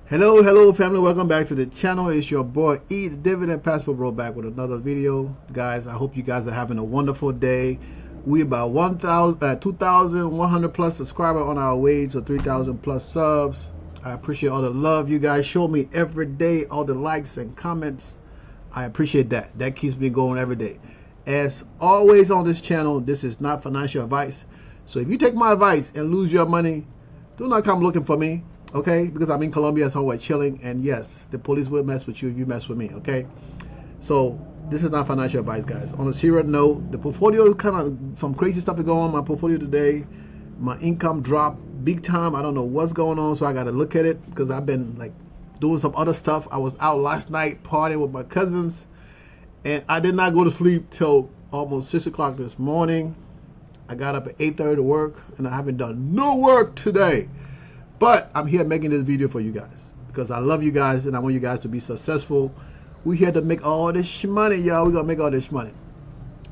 Hello family, welcome back to the channel. It's your boy E the Dividend Passport Bro back with another video. Guys, I hope you guys are having a wonderful day. We about 2,100 plus subscribers on our way to 3,000 plus subs. I appreciate all the love you guys show me every day, all the likes and comments. I appreciate that. That keeps me going every day. As always on this channel, this is not financial advice. So if you take my advice and lose your money, do not come looking for me. Okay, because I'm in Colombia, so we're chilling, and yes, the police will mess with you if you mess with me. Okay, so this is not financial advice, guys. On a serious note, the portfolio is kind of some crazy stuff is going on in my portfolio today. My income dropped big time. I don't know what's going on, so I got to look at it because I've been like doing some other stuff. I was out last night partying with my cousins, and I did not go to sleep till almost 6 o'clock this morning. I got up at 8:30 to work, and I haven't done no work today. But I'm here making this video for you guys because I love you guys and I want you guys to be successful. We're here to make all this money, y'all. We're going to make all this money.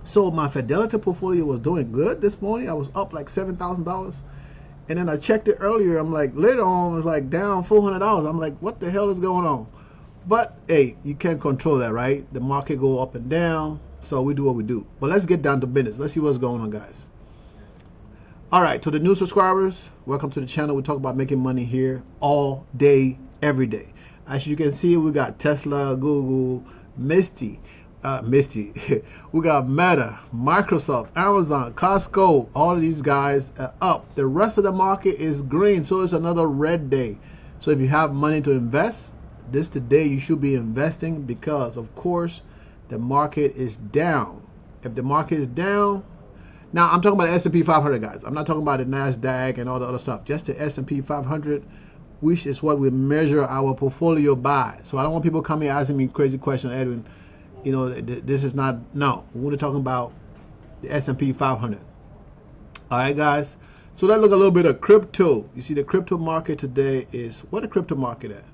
So my Fidelity portfolio was doing good this morning. I was up like $7,000. And then I checked it earlier. I'm like, later on, it was like down $400. I'm like, what the hell is going on? But, hey, you can't control that, right? The market go up and down. So we do what we do. But let's get down to business. Let's see what's going on, guys. All right, to the new subscribers, welcome to the channel. We talk about making money here all day, every day. As you can see, we got Tesla, Google, Misty. We got Meta, Microsoft, Amazon, Costco. All of these guys are up. The rest of the market is green, so it's another red day. So if you have money to invest, this is the day you should be investing because, of course, the market is down. If the market is down, now, I'm talking about the S&P 500, guys. I'm not talking about the NASDAQ and all the other stuff. Just the S&P 500, which is what we measure our portfolio by. So I don't want people coming asking me crazy questions, Edwin. You know, this is not, no. We're talking about the S&P 500. All right, guys. So let's look a little bit of crypto. You see the crypto market today is, what the crypto market at?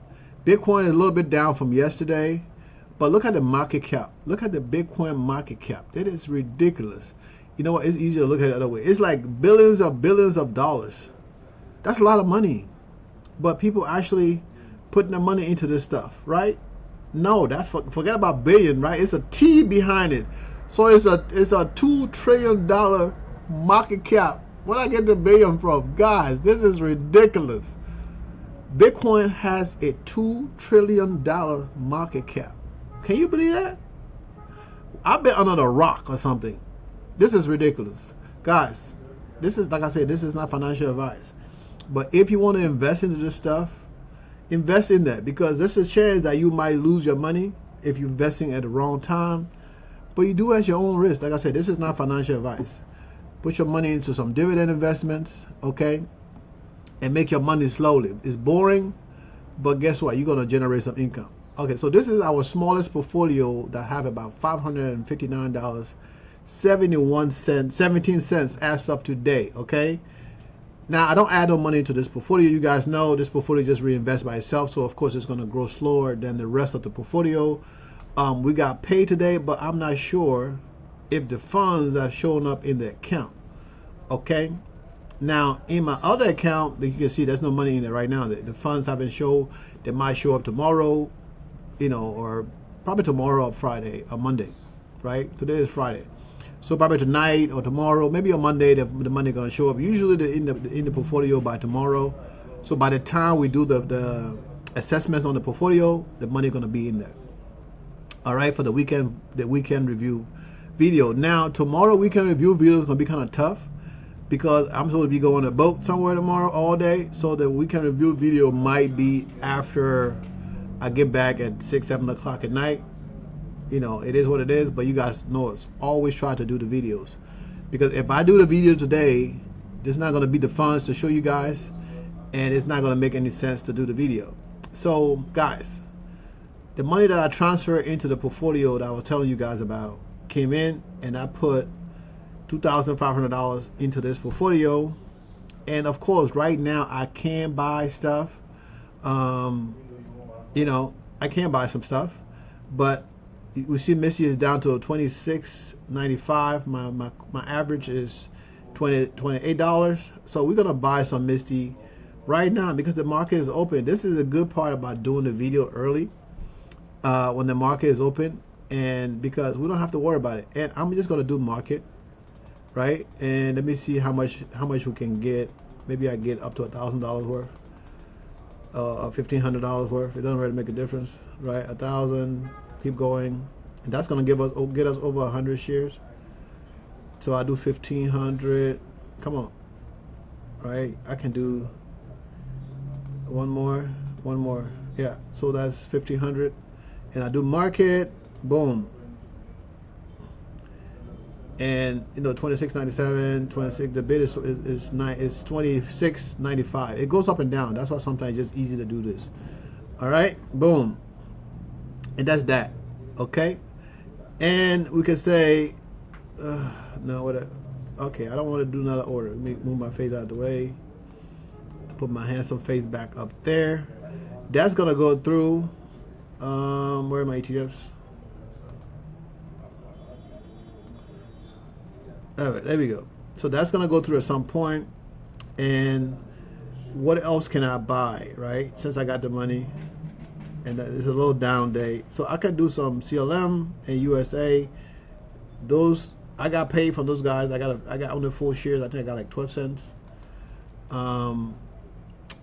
Bitcoin is a little bit down from yesterday. But look at the market cap. Look at the Bitcoin market cap. That is ridiculous. You know what? It's easier to look at it the other way. It's like billions of dollars. That's a lot of money. But people actually putting their money into this stuff, right? No, that's forget about billion, right? It's a T behind it. So it's a $2 trillion market cap. Where'd I get the billion from? Guys, this is ridiculous. Bitcoin has a $2 trillion market cap. Can you believe that? I've been under the rock or something. This is ridiculous. Guys, this is, like I said, this is not financial advice. But if you want to invest into this stuff, invest in that because there's a chance that you might lose your money if you're investing at the wrong time. But you do at your own risk. Like I said, this is not financial advice. Put your money into some dividend investments, okay? And make your money slowly. It's boring, but guess what? You're going to generate some income. Okay, so this is our smallest portfolio that have about $559. 17 cents as of today. Okay, now I don't add no money to this portfolio. You guys know this portfolio just reinvests by itself, so of course it's going to grow slower than the rest of the portfolio. We got paid today, but I'm not sure if the funds are showing up in the account. Okay, now in my other account, you can see there's no money in there right now. The funds haven't shown. They might show up tomorrow, you know, or probably tomorrow or Friday or Monday, right? Today is Friday. So probably tonight or tomorrow, maybe on Monday, the money gonna show up. Usually in the portfolio by tomorrow. So by the time we do the assessments on the portfolio, the money gonna be in there. All right, for the weekend review video. Now tomorrow weekend review video is gonna be kind of tough because I'm supposed to be going on a boat somewhere tomorrow all day. So the weekend review video might be after I get back at 6-7 o'clock at night. You know, it is what it is, but you guys know it's always try to do the videos. Because if I do the video today, there's not going to be the funds to show you guys, and it's not going to make any sense to do the video. So, guys, the money that I transferred into the portfolio that I was telling you guys about came in, and I put $2,500 into this portfolio. And, of course, right now I can buy stuff. You know, I can buy some stuff, but we see Misty is down to $26.95. My average is $28. So we're gonna buy some Misty right now, because the market is open. This is a good part about doing the video early, when the market is open, and because we don't have to worry about it. And I'm just gonna do market, right? And let me see how much we can get. Maybe I get up to $1,000 worth, $1,500 worth. It doesn't really make a difference, right? 1,000. Keep going, and that's gonna get us over 100 shares. So I do 1,500. Come on, right? I can do one more. Yeah. So that's 1,500, and I do market. Boom. And you know, 26.97, 26. The bid is 26.95. It goes up and down. That's why sometimes it's just easy to do this. All right. Boom. And that's that. Okay. And we could say, no, what? Okay, I don't want to do another order. Let me move my face out of the way. Put my handsome face back up there. That's gonna go through. Where are my ETFs? All right, there we go. So that's gonna go through at some point. And what else can I buy, right? Since I got the money, and it's a little down day, so I can do some CLM and USA. Those I got paid from those guys. I got only 4 shares. I think I got like 12 cents.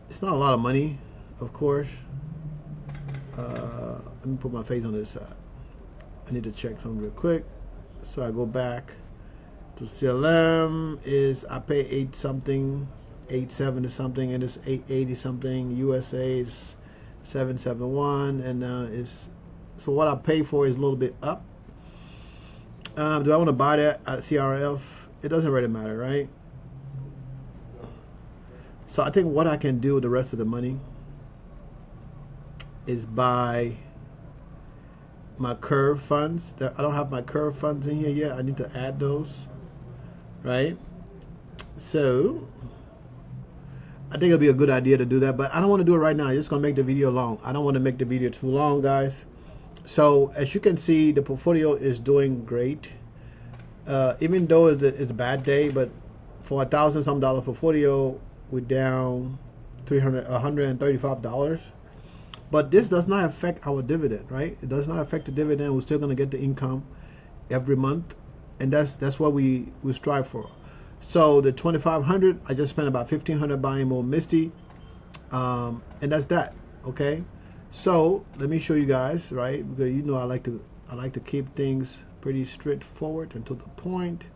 It's not a lot of money, of course. Let me put my face on this side. I need to check something real quick. So I go back to CLM. Is I pay 8 something, 870 something, and it's 880 something. USA is 771, and is so what I pay for is a little bit up. Do I want to buy that at CRF? It doesn't really matter, right? So I think what I can do with the rest of the money is buy my curve funds. I don't have my curve funds in here yet. I need to add those, right? So I think it'll be a good idea to do that, but I don't want to do it right now. I'm just gonna make the video long. I don't want to make the video too long, guys. So as you can see, the portfolio is doing great, even though it's a bad day. But for $1,000 some portfolio, we're down $135. But this does not affect our dividend, right? It does not affect the dividend. We're still gonna get the income every month, and that's what we strive for. So the 2,500, I just spent about 1,500 buying more Misty, and that's that. Okay. So let me show you guys, right? Because you know I like to keep things pretty straightforward and to the point.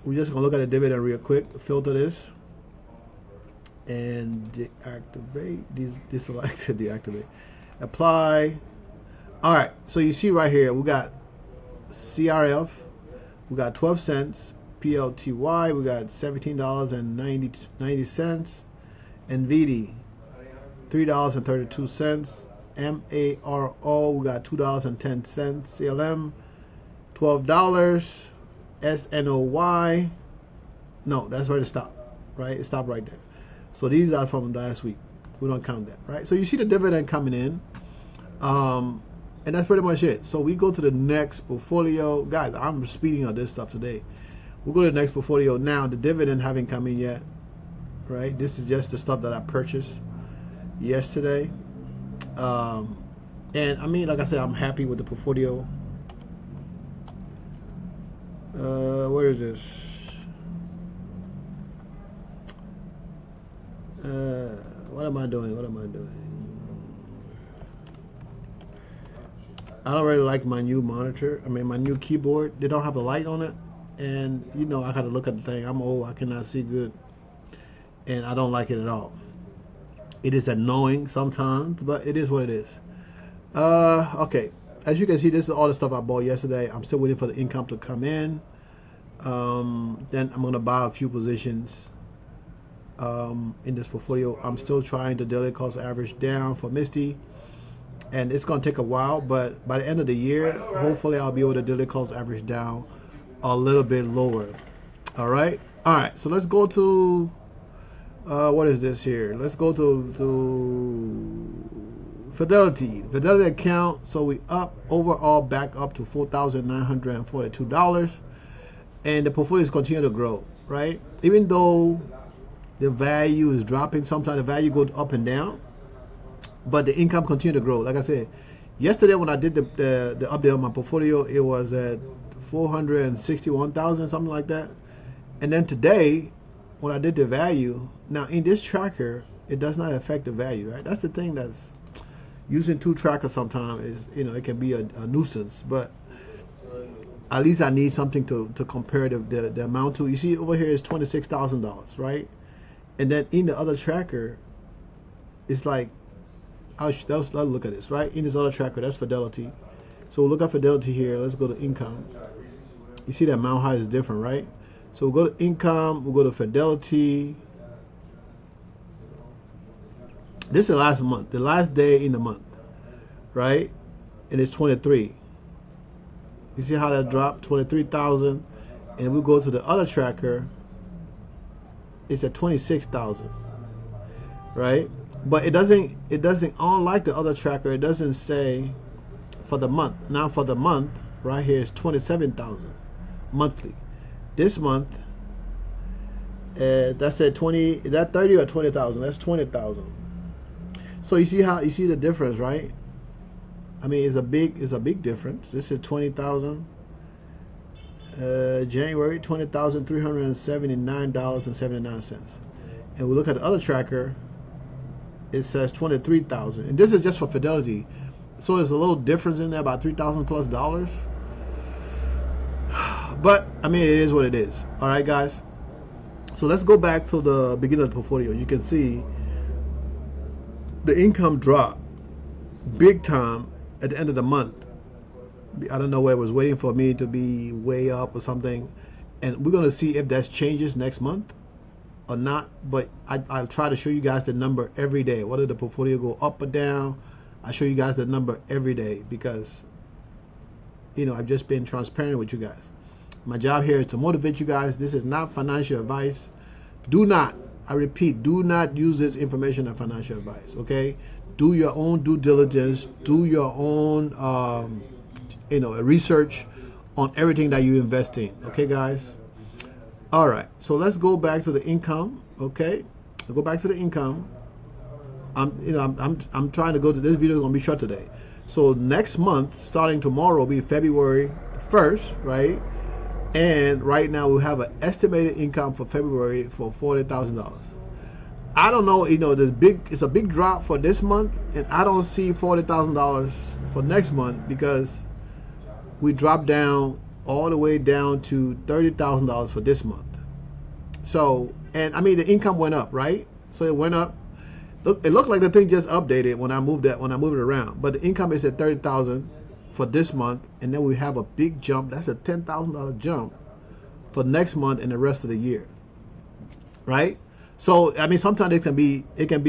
We're just gonna look at the dividend real quick. Filter this and deactivate. Deselect, deactivate, apply. All right. So you see right here, we got CRF. We got 12 cents. PLTY. We got $17.90. NVD. $3.32. MARO, we got $2.10. CLM, $12. SNOY, no, that's where it stopped, right? It stopped right there. So these are from last week. We don't count that, right? So you see the dividend coming in, and that's pretty much it. So we go to the next portfolio. Guys, I'm speeding on this stuff today. We'll go to the next portfolio now. The dividend haven't come in yet, right? This is just the stuff that I purchased yesterday. And I mean, like I said, I'm happy with the portfolio. Where is this? What am I doing? I don't really like my new monitor. I mean, my new keyboard. They don't have a light on it, and you know I gotta look at the thing. I'm old. I cannot see good, and I don't like it at all. It is annoying sometimes, but it is what it is. Okay. As you can see, this is all the stuff I bought yesterday. I'm still waiting for the income to come in. Then I'm gonna buy a few positions in this portfolio. I'm still trying to daily cost average down for Misty, and it's gonna take a while, but by the end of the year, hopefully I'll be able to daily cost average down a little bit lower. All right. So let's go to what is this here? Let's go to Fidelity account. So we up overall back up to $4,942, and the portfolios continue to grow, right? Even though the value is dropping. Sometimes the value goes up and down, but the income continue to grow. Like I said, yesterday when I did the update on my portfolio, it was at 461,000, something like that. And then today, when I did the value, now in this tracker, it does not affect the value, right? That's the thing that's using two trackers sometimes is, it can be a nuisance, but at least I need something to compare the amount to. You see over here is $26,000, right? And then in the other tracker, it's like, let's look at this, right? In this other tracker, that's Fidelity. So we'll look at Fidelity here. Let's go to income. You see that amount high is different, right? So we'll go to income, we'll go to Fidelity. This is the last month, the last day in the month, right? And it's 23. You see how that dropped? 23,000. And we go to the other tracker, it's at 26,000, right? But it doesn't, unlike the other tracker, it doesn't say for the month. Now for the month, right here is 27,000 monthly. This month, that's at 20, is that 30 or 20,000? That's 20,000. So you see the difference, right? I mean, it's a big difference. This is 20,000. January, $20,379.79. And we look at the other tracker, it says 23,000. And this is just for Fidelity. So there's a little difference in there, about $3,000 plus dollars. But I mean, it is what it is. All right, guys. So let's go back to the beginning of the portfolio. You can see the income dropped big time at the end of the month. I don't know where it was waiting for me to be way up or something. And we're going to see if that changes next month or not. But I'll try to show you guys the number every day. Whether the portfolio go up or down, I show you guys the number every day because, I've just been transparent with you guys. My job here is to motivate you guys. This is not financial advice. Do not, I repeat, do not use this information as financial advice, okay? Do your own due diligence. Do your own, research on everything that you invest in, okay, guys? All right, so let's go back to the income, okay? I'll go back to the income. I'm trying to go to this video is gonna be short today. So next month, starting tomorrow, will be February 1st, right? And right now we have an estimated income for February for $40,000. I don't know, it's a big drop for this month, and I don't see $40,000 for next month because we dropped down all the way down to $30,000 for this month. So, and I mean the income went up, right? So it went up. Look, it looked like the thing just updated when I moved it around, but the income is at 30,000 for this month, and then we have a big jump. That's a $10,000 jump for next month and the rest of the year, right? So I mean, sometimes it can be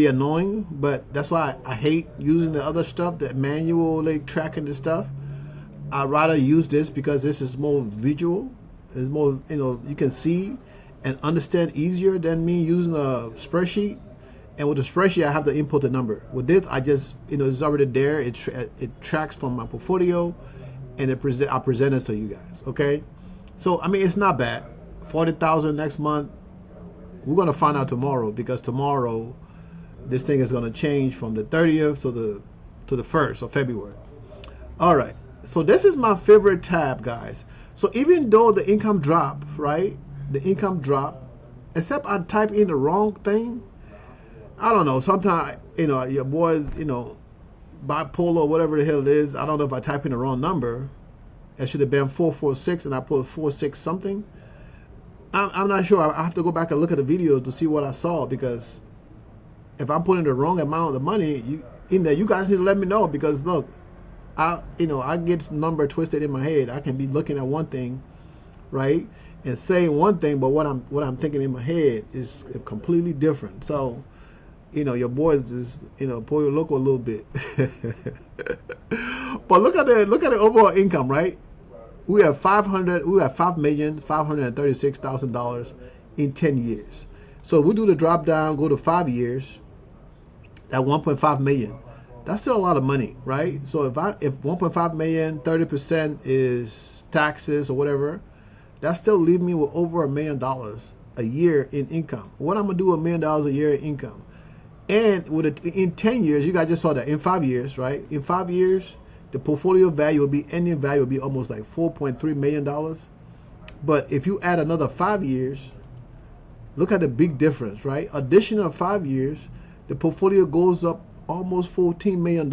annoying, but that's why I hate using the other stuff, the manually tracking the stuff. I'd rather use this because this is more visual. It's more, you can see and understand easier than me using a spreadsheet. And with the spreadsheet, I have to input the number. With this, I just, it's already there. It tracks from my portfolio, and I present it to you guys. Okay, so I mean, it's not bad. 40,000 next month. We're gonna find out tomorrow because tomorrow, this thing is gonna change from the 30th to the 1st of February. All right. So this is my favorite tab, guys. So even though the income dropped, right? The income dropped, except I type in the wrong thing. I don't know. Sometimes, your boys, bipolar, whatever the hell it is. I don't know if I type in the wrong number. It should have been 446 and I put 46 something. I'm not sure. I have to go back and look at the video to see what I saw, because if I'm putting the wrong amount of money in there, you guys need to let me know, because look, I get number twisted in my head. I can be looking at one thing, right, and saying one thing, but what I'm thinking in my head is completely different. So, your boys just, pull your local a little bit. But look at the overall income, right? We have $5,536,000 in 10 years. So we do the drop down, go to 5 years, at 1.5 million. That's still a lot of money, right? So if 1.5 million, 30% is taxes or whatever, that still leaves me with over $1 million a year in income. What I'm gonna do $1 million a year in income, and in 10 years, you guys just saw that in 5 years, right? In 5 years, the portfolio value will be ending value will be almost like $4.3 million. But if you add another 5 years, look at the big difference, right? Additional 5 years, the portfolio goes up almost $14 million.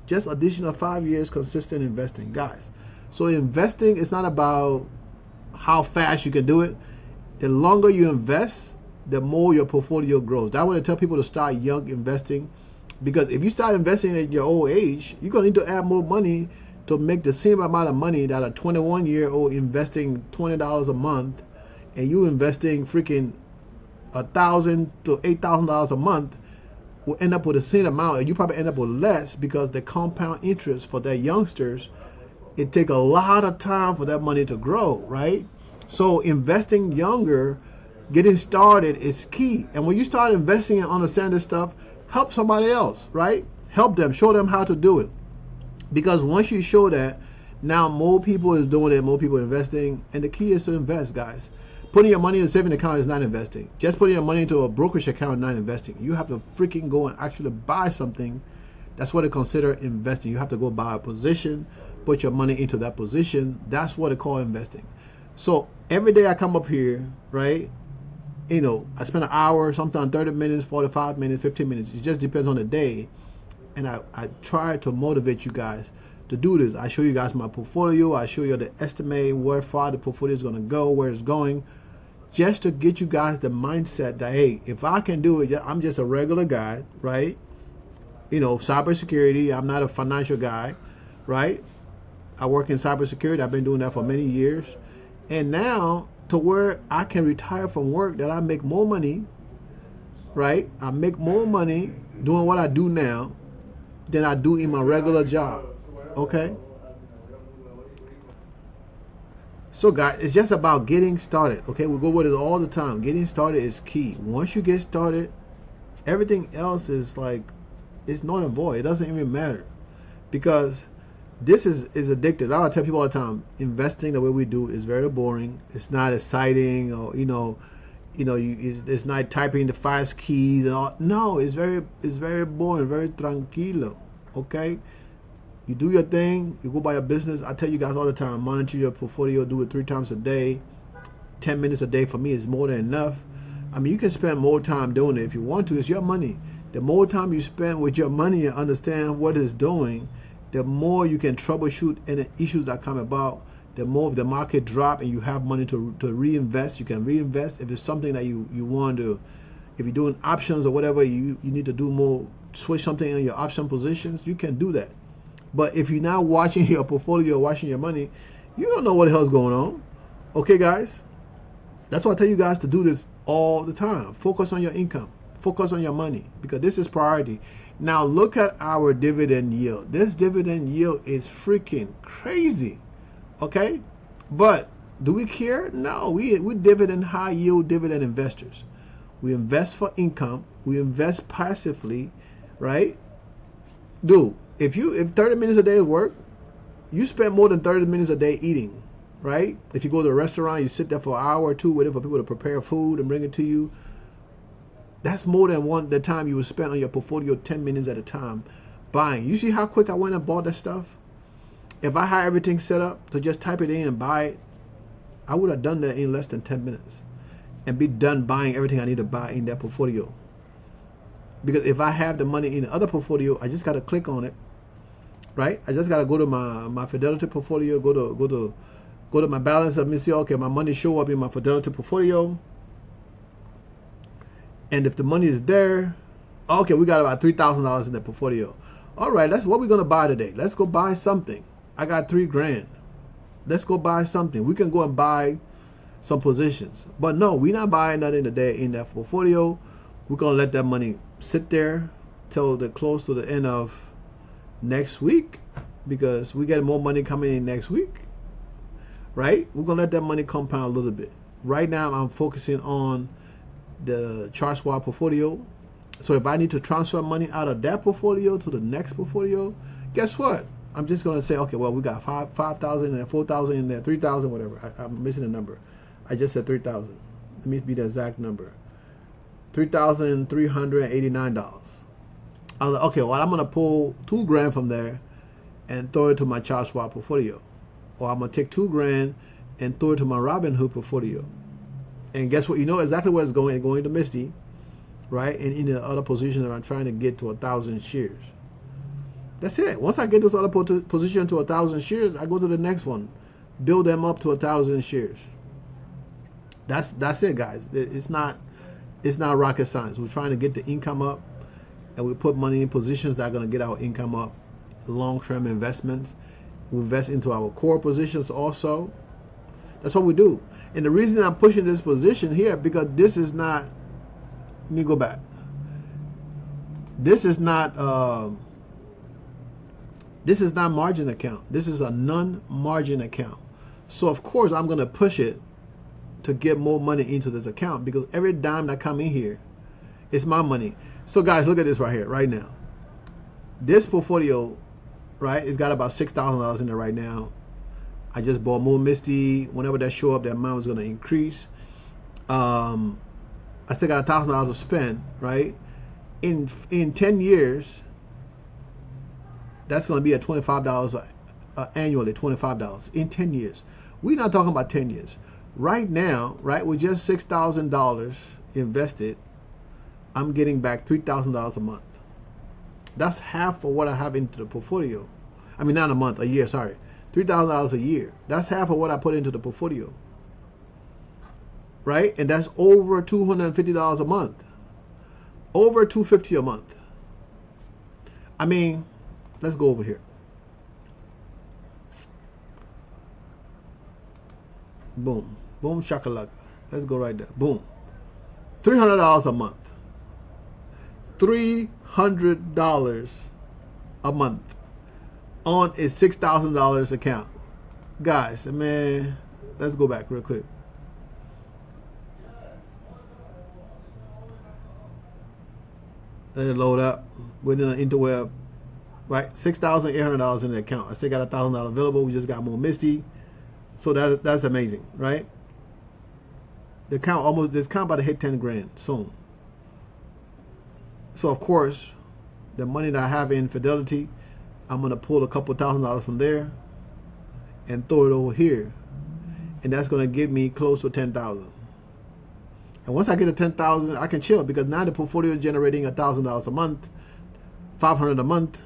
Just additional 5 years consistent investing, guys. So investing is not about how fast you can do it. The longer you invest, the more your portfolio grows. That's why I tell people to start young investing, because if you start investing at your old age, you're gonna need to add more money to make the same amount of money that a 21-year-old investing $20 a month, and you investing freaking $1,000 to $8,000 a month will end up with the same amount, and you probably end up with less, because the compound interest for that youngsters, it take a lot of time for that money to grow, right? So investing younger, getting started is key. And when you start investing and understand this stuff, help somebody else, right? Help them, show them how to do it. Because once you show that, now more people is doing it, more people investing, and the key is to invest, guys. Putting your money in a saving account is not investing. Just putting your money into a brokerage account is not investing. You have to freaking go and actually buy something. That's what they consider investing. You have to go buy a position, put your money into that position. That's what they call investing. So every day I come up here, right? You know, I spend an hour, sometimes 30 minutes, 45 minutes, 15 minutes. It just depends on the day. And I try to motivate you guys to do this. I show you guys my portfolio. I show you the estimate where far the portfolio is going to go, where it's going, just to get you guys the mindset that, hey, if I can do it, I'm just a regular guy, right? You know, cybersecurity. I'm not a financial guy, right? I work in cybersecurity. I've been doing that for many years. And now, to where I can retire from work, that I make more money, right? I make more money doing what I do now than I do in my regular job, okay? So guys, it's just about getting started, okay? We go with it all the time. Getting started is key. Once you get started, everything else is like, it's null and void. It doesn't even matter, because this is addictive. I tell people all the time, investing the way we do is very boring. It's not exciting, or it's not typing the 5 keys and all. No, it's very boring, very tranquilo. Okay, you do your thing, you go by your business. I tell you guys all the time, monitor your portfolio, do it 3 times a day. 10 minutes a day for me is more than enough. I mean, you can spend more time doing it if you want to. It's your money. The more time you spend with your money and understand what it's doing, the more you can troubleshoot any issues that come about. The more if the market drop and you have money to reinvest, you can reinvest. If it's something that you want to, if you're doing options or whatever, you need to do more, switch something in your option positions, you can do that. But if you're not watching your portfolio, watching your money, you don't know what the hell's going on. Okay, guys? That's why I tell you guys to do this all the time. Focus on your income. Focus on your money, because this is priority. Now look at our dividend yield. This dividend yield is freaking crazy. Okay? But do we care? No, we dividend, high yield dividend investors. We invest for income. We invest passively, right? Dude, if 30 minutes a day is work, you spend more than 30 minutes a day eating, right? If you go to a restaurant, you sit there for an hour or two waiting for people to prepare food and bring it to you. That's more than the time you would spend on your portfolio 10 minutes at a time buying. You see how quick I went and bought that stuff? If I had everything set up to just type it in and buy it, I would have done that in less than 10 minutes and be done buying everything I need to buy in that portfolio. Because if I have the money in the other portfolio, I just got to click on it, right? I just got to go to my Fidelity portfolio, go to my balance. Let me see, okay, my money show up in my Fidelity portfolio. And if the money is there, okay, we got about $3,000 in the portfolio. All right, that's what we're going to buy today. Let's go buy something. I got $3 grand. Let's go buy something. We can go and buy some positions. But no, we're not buying nothing today in that portfolio. We're going to let that money sit there till the close to the end of next week, because we get more money coming in next week, right? We're going to let that money compound a little bit. Right now, I'm focusing on the chart swap portfolio. So if I need to transfer money out of that portfolio to the next portfolio, guess what? I'm just going to say, okay, well, we got 5,000 in there, 4,000 in there, 3,000, whatever. I'm missing a number. I just said 3,000. Let me be the exact number. $3,389. I was like, okay, well, I'm gonna pull $2,000 from there and throw it to my Charles Schwab portfolio, or I'm gonna take $2,000 and throw it to my Robinhood portfolio. And guess what? You know exactly where it's going. It's going to Misty, right? And in the other position that I'm trying to get to 1,000 shares. That's it. Once I get this other position to 1,000 shares, I go to the next one, build them up to 1,000 shares. That's it, guys. It's not rocket science. We're trying to get the income up, and we put money in positions that are going to get our income up. Long-term investments. We invest into our core positions also. That's what we do. And the reason I'm pushing this position here, because this is not, let me go back. This is not margin account. This is a non-margin account. So of course I'm going to push it to get more money into this account, because every dime that come in here is my money. So guys, look at this right here, right now. This portfolio, right, it's got about $6,000 in it right now. I just bought more Misty. Whenever that show up, that amount is going to increase. I still got $1,000 to spend, right? In 10 years, that's going to be at $25 annually, $25 in 10 years. We're not talking about 10 years. Right now, right, with just $6,000 invested, I'm getting back $3,000 a month. That's half of what I have into the portfolio. I mean, not a month, a year, sorry. $3,000 a year. That's half of what I put into the portfolio. Right? And that's over $250 a month. Over $250 a month. I mean, let's go over here. Boom. Boom shakalaka. Let's go right there. Boom. $300 a month. $300 a month on a $6,000 account. Guys, man, let's go back real quick. Let it load up. We're in the interweb. Right, $6,800 in the account. I still got $1,000 available. We just got more Misty. So that's amazing, right? The account this account about to hit 10 grand soon. So of course, the money that I have in Fidelity, I'm gonna pull a couple $1,000 from there and throw it over here, and that's gonna give me close to 10,000. And once I get to 10,000, I can chill, because now the portfolio is generating $1,000 a month, $500 a month.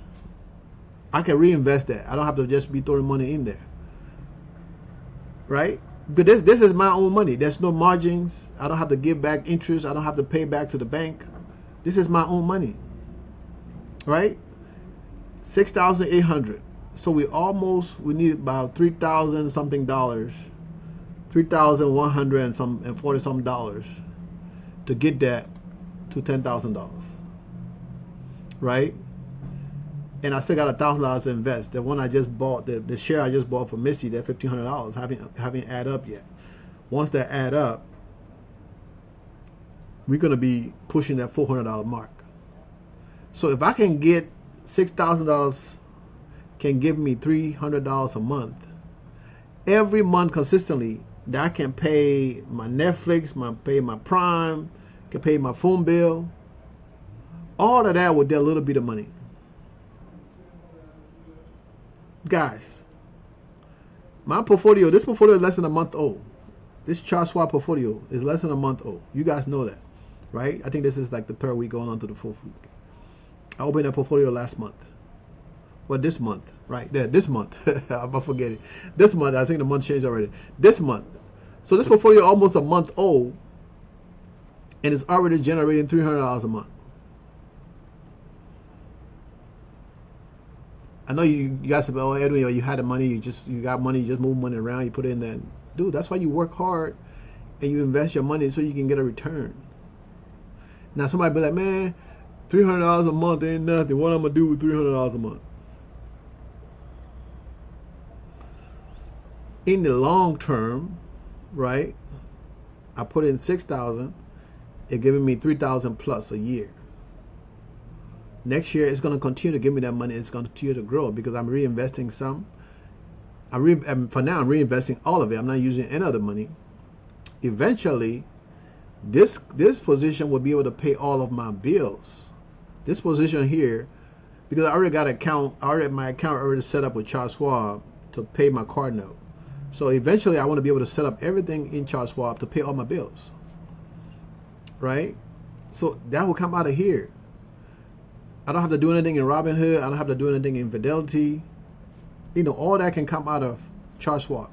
I can reinvest that. I don't have to just be throwing money in there, right? But this is my own money. There's no margins. I don't have to give back interest. I don't have to pay back to the bank. This is my own money, right? 6,800. So we need about 3,000 something dollars, 3,100 and 40 some dollars to get that to $10,000, right? And I still got $1,000 to invest. The one I just bought, the share I just bought for Misty, that $1,500 haven't add up yet. Once that add up, we're gonna be pushing that $400 mark. So if I can get $6,000, can give me $300 a month, every month consistently, that I can pay my Netflix, pay my Prime, can pay my phone bill, all of that with that little bit of money. Guys, my portfolio, this portfolio is less than a month old. This Charles Schwab portfolio is less than a month old. You guys know that, right? I think this is like the third week going on to the fourth week. I opened that portfolio last month. Well, this month, right there, this month. I'm forgetting. This month, I think the month changed already. This month. So this portfolio almost a month old, and it's already generating $300 a month. I know you guys say, oh, Edwin, you had the money, you got money, you just move money around, you put it in there. Dude, that's why you work hard and you invest your money so you can get a return. Now somebody be like, man, $300 a month ain't nothing. What I'm gonna do with $300 a month? In the long term, right? I put in 6,000, it giving me 3,000 plus a year. Next year, it's going to continue to give me that money. It's going to continue to grow because I'm reinvesting some. For now, I'm reinvesting all of it. I'm not using any other money. Eventually, This position will be able to pay all of my bills. This position here, because I already got an account, my account already set up with Charles Schwab to pay my card note. So eventually I want to be able to set up everything in Charles Schwab to pay all my bills. Right? So that will come out of here. I don't have to do anything in Robinhood. I don't have to do anything in Fidelity. You know, all that can come out of Charles Schwab.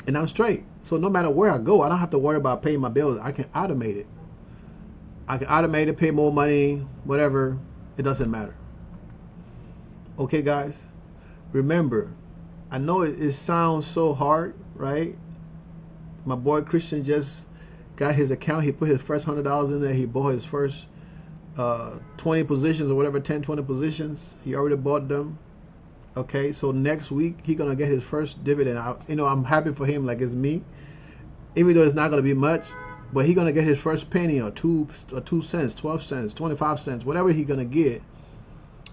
And I'm straight. So no matter where I go, I don't have to worry about paying my bills. I can automate it. I can automate it, pay more money, whatever. It doesn't matter. Okay, guys? Remember, I know it sounds so hard, right? My boy Christian just got his account. He put his first $100 in there. He bought his first 20 positions or whatever, 10, 20 positions. He already bought them. Okay, so next week he's gonna get his first dividend. I'm happy for him, like it's me. Even though it's not gonna be much, but he's gonna get his first penny or 2 cents, 12 cents, 25 cents, whatever he's gonna get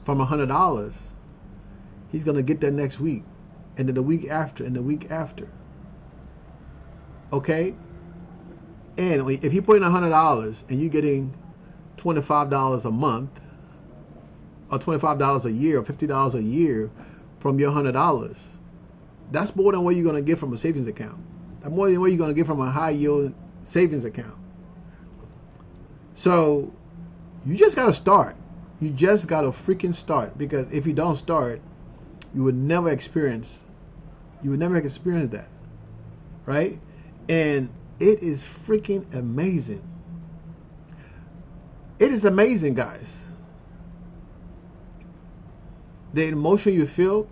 from $100. He's gonna get that next week, and then the week after, and the week after. Okay, and if you put in $100 and you're getting $25 a month, or $25 a year, or $50 a year from your $100, that's more than what you're going to get from a savings account. That's more than what you're going to get from a high yield savings account. So you just got to start. You just got to freaking start, because if you don't start, you would never experience that, right? And it is freaking amazing. It is amazing, guys. The emotion you feel.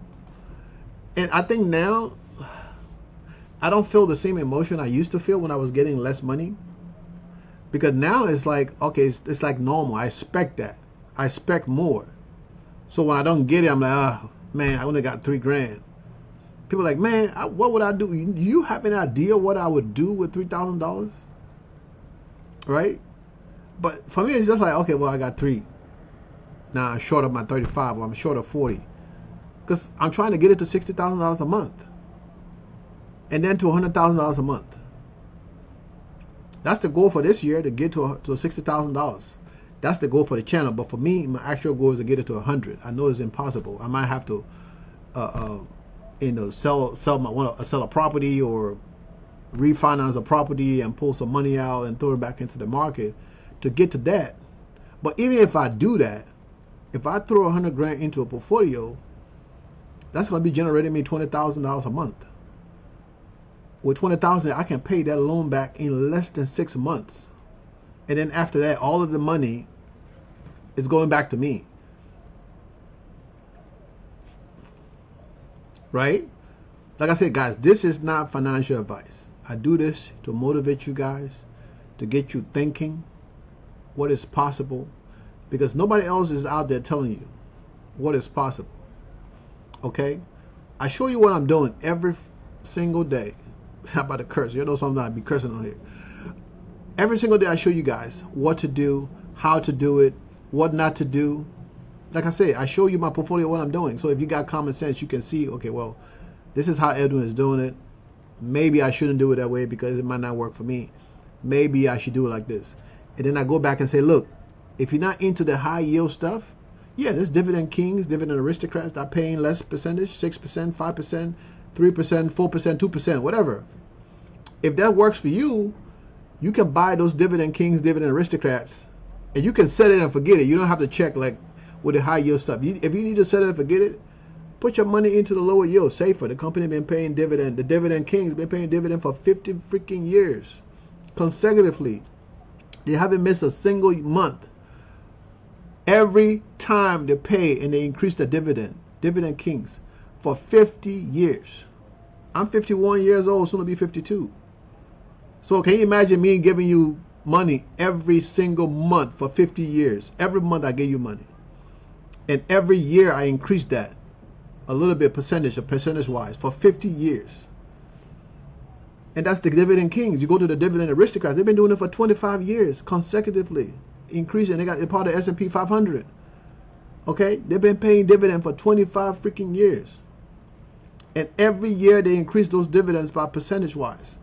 And I think now I don't feel the same emotion I used to feel when I was getting less money, because now it's like, okay, it's like normal. I expect that. I expect more. So when I don't get it, I'm like, oh man, I only got $3 grand. People are like, man, what would I do? Do you have an idea what I would do with $3,000? Right? But for me, it's just like, okay, well, I got 3. Now I'm short of my 35, or I'm short of 40, because I'm trying to get it to $60,000 a month, and then to $100,000 a month. That's the goal for this year, to get to $60,000. That's the goal for the channel. But for me, my actual goal is to get it to 100. I know it's impossible. I might have to, sell a property, or refinance a property and pull some money out and throw it back into the market to get to that. But even if I do that, if I throw 100 grand into a portfolio, that's going to be generating me $20,000 a month. With $20,000, I can pay that loan back in less than 6 months. And then after that, all of the money is going back to me. Right? Like I said, guys, this is not financial advice. I do this to motivate you guys, to get you thinking what is possible, because nobody else is out there telling you what is possible. Okay? I show you what I'm doing every single day. How about the curse? You know something, I'd be cursing on here. Every single day I show you guys what to do, how to do it, what not to do. Like I say, I show you my portfolio, what I'm doing. So if you got common sense, you can see, okay, well, this is how Edwin is doing it. Maybe I shouldn't do it that way because it might not work for me. Maybe I should do it like this. And then I go back and say, look, if you're not into the high yield stuff, yeah, there's dividend kings, dividend aristocrats that are paying less percentage, 6%, 5%, 3%, 4%, 2%, whatever. If that works for you, you can buy those dividend kings, dividend aristocrats, and you can set it and forget it. You don't have to check like with the high yield stuff. If you need to set it and forget it, put your money into the lower yield, safer. The company been paying dividend. The dividend kings been paying dividend for 50 freaking years consecutively. They haven't missed a single month. Every time they pay and they increase the dividend kings, for 50 years. I'm 51 years old, soon to be 52. So can you imagine me giving you money every single month for 50 years? Every month I give you money. And every year I increase that a little bit percentage-wise for 50 years. And that's the dividend kings. You go to the dividend aristocrats. They've been doing it for 25 years consecutively, increasing. They're part of S&P 500. Okay? They've been paying dividend for 25 freaking years. And every year they increase those dividends by percentage-wise.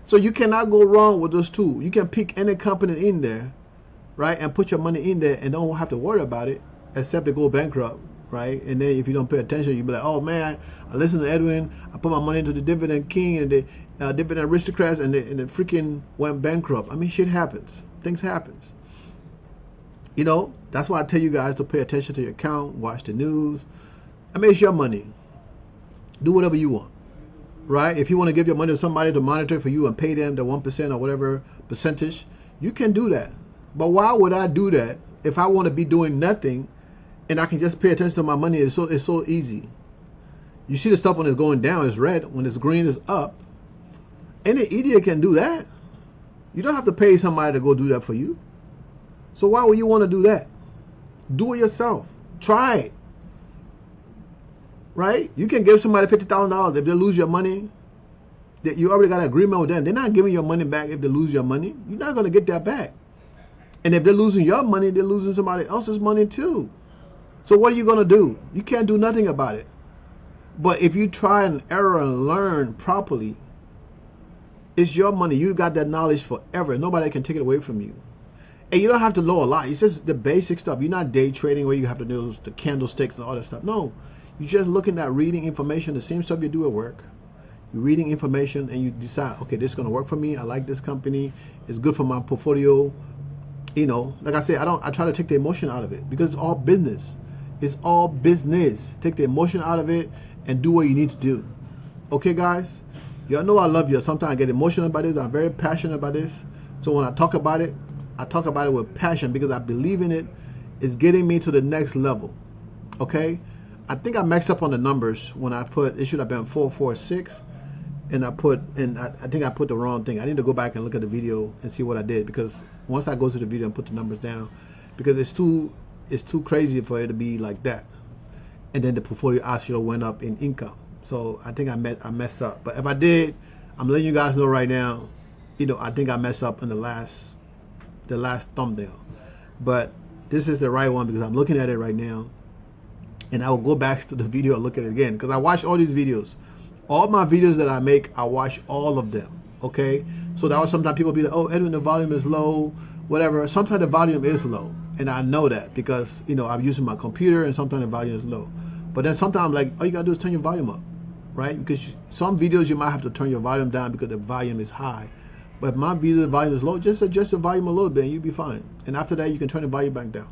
So you cannot go wrong with those two. You can pick any company in there, right, and put your money in there and don't have to worry about it, except to go bankrupt, right? And then if you don't pay attention, you'll be like, oh man, I listened to Edwin, I put my money into the Dividend King and the Dividend Aristocrats, and the freaking went bankrupt. I mean, shit happens. Things happens. You know, that's why I tell you guys to pay attention to your account, watch the news. I mean, it's your money. Do whatever you want, right? If you want to give your money to somebody to monitor for you and pay them the 1% or whatever percentage, you can do that. But why would I do that if I want to be doing nothing and I can just pay attention to my money? It's so easy. You see the stuff when it's going down, it's red. When it's green, it's up. Any idiot can do that. You don't have to pay somebody to go do that for you. So why would you want to do that? Do it yourself. Try it. Right? You can give somebody $50,000 if they lose your money. That you already got an agreement with them. They're not giving your money back if they lose your money. You're not going to get that back. And if they're losing your money, they're losing somebody else's money too. So what are you going to do? You can't do nothing about it. But if you try and error and learn properly, it's your money. You got that knowledge forever. Nobody can take it away from you. And you don't have to know a lot. It's just the basic stuff. You're not day trading where you have to do the candlesticks and all that stuff. No. You're just looking at reading information, the same stuff you do at work. You're reading information and you decide, okay, this is going to work for me. I like this company. It's good for my portfolio. You know, like I said, I try to take the emotion out of it because it's all business. It's all business. Take the emotion out of it and do what you need to do. Okay, guys? Y'all know I love you. Sometimes I get emotional about this. I'm very passionate about this. So when I talk about it with passion because I believe in it. It's getting me to the next level. Okay? I think I messed up on the numbers when I put, it should have been 446. And I think I put the wrong thing. I need to go back and look at the video and see what I did, because once I go to the video and put the numbers down, because it's too crazy for it to be like that. And then the portfolio actually went up in income. So I think I messed up. But if I did, I'm letting you guys know right now, you know, I think I messed up in the last thumbnail. But this is the right one because I'm looking at it right now. And I will go back to the video and look at it again because I watch all these videos. All my videos that I make, I watch all of them. Okay? So that was sometimes people be like, oh, Edwin, the volume is low, whatever. Sometimes the volume is low. And I know that because, you know, I'm using my computer and sometimes the volume is low. But then sometimes I'm like, all you got to do is turn your volume up. Right? Because some videos you might have to turn your volume down because the volume is high. But if my video, the volume is low, just adjust the volume a little bit and you'll be fine. And after that, you can turn the volume back down.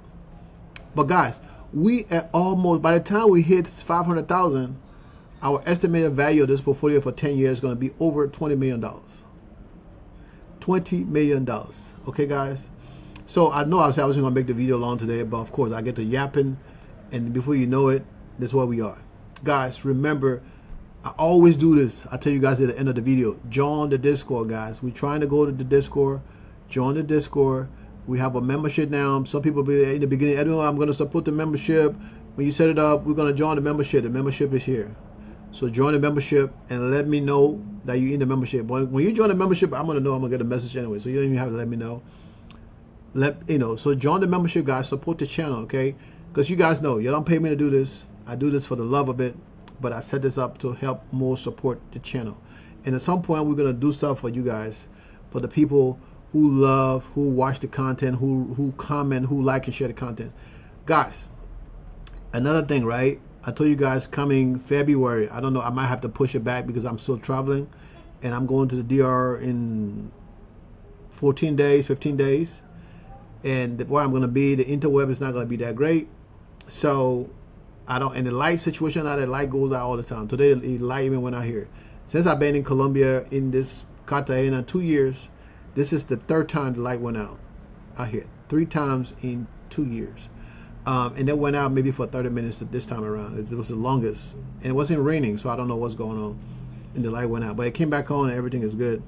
But guys, we at almost, by the time we hit 500,000, our estimated value of this portfolio for 10 years is going to be over $20 million. $20 million. Okay, guys? So I know I said I was going to make the video long today, but of course I get to yapping, and before you know it, this is where we are. Guys, remember, I always do this. I tell you guys at the end of the video, join the Discord, guys. We're trying to go to the Discord. Join the Discord. We have a membership now. Some people be in the beginning, Edwin, I'm going to support the membership. When you set it up, we're going to join the membership. The membership is here. So join the membership and let me know that you're in the membership. When you join the membership, I'm going to know. I'm going to get a message anyway. So you don't even have to let me know. So join the membership, guys. Support the channel, okay? Because you guys know, you don't pay me to do this. I do this for the love of it. But I set this up to help more support the channel. And at some point, we're going to do stuff for you guys. For the people who love, who watch the content, who comment, who like and share the content. Guys, another thing, right? I told you guys coming February, I don't know, I might have to push it back because I'm still traveling. And I'm going to the DR in 14 days, 15 days. And where I'm going to be, the interweb is not going to be that great. So, and the light situation now, the light goes out all the time. Today, the light even went out here. Since I've been in Colombia, in this Cartagena, 2 years, this is the third time the light went out here. 3 times in 2 years. And it went out maybe for 30 minutes this time around. It was the longest. And it wasn't raining, so I don't know what's going on. And the light went out. But it came back on and everything is good.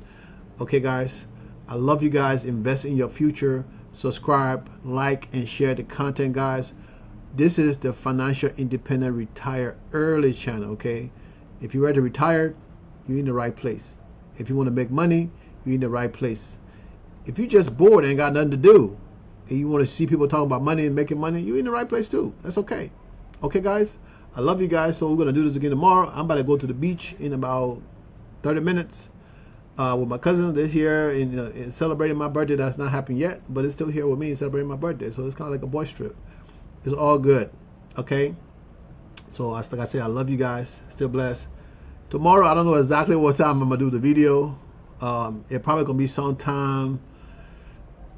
Okay, guys. I love you guys. Invest in your future. Subscribe, like, and share the content, guys. This is the Financial Independent Retire Early channel, okay? If you're ready to retire, you're in the right place. If you want to make money, you're in the right place. If you're just bored and ain't got nothing to do, and you want to see people talking about money and making money, you're in the right place too. That's okay. Okay, guys? I love you guys, so we're going to do this again tomorrow. I'm about to go to the beach in about 30 minutes. with my cousins. They're here and celebrating my birthday. That's not happened yet, but it's still here with me and celebrating my birthday. So it's kind of like a boys trip. It's all good. Okay. So like I said, I love you guys. Still blessed. Tomorrow, I don't know exactly what time I'm gonna do the video. It probably gonna be sometime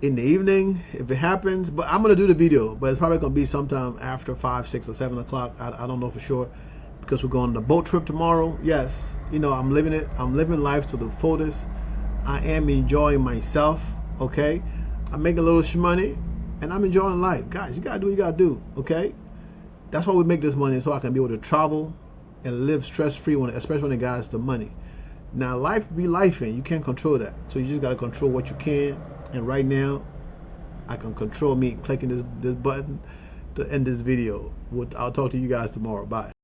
in the evening if it happens, but I'm gonna do the video, but it's probably gonna be sometime after 5, 6, or 7 o'clock. I don't know for sure, because we're going on the boat trip tomorrow. Yes, you know, I'm living it. I'm living life to the fullest. I am enjoying myself. Okay, I'm making a little money and I'm enjoying life. Guys, you gotta do what you gotta do. Okay, that's why we make this money, so I can be able to travel and live stress-free, especially when it comes to money. Now, life be lifing. You can't control that, so you just gotta control what you can. And right now, I can control me clicking this button to end this video. I'll talk to you guys tomorrow. Bye.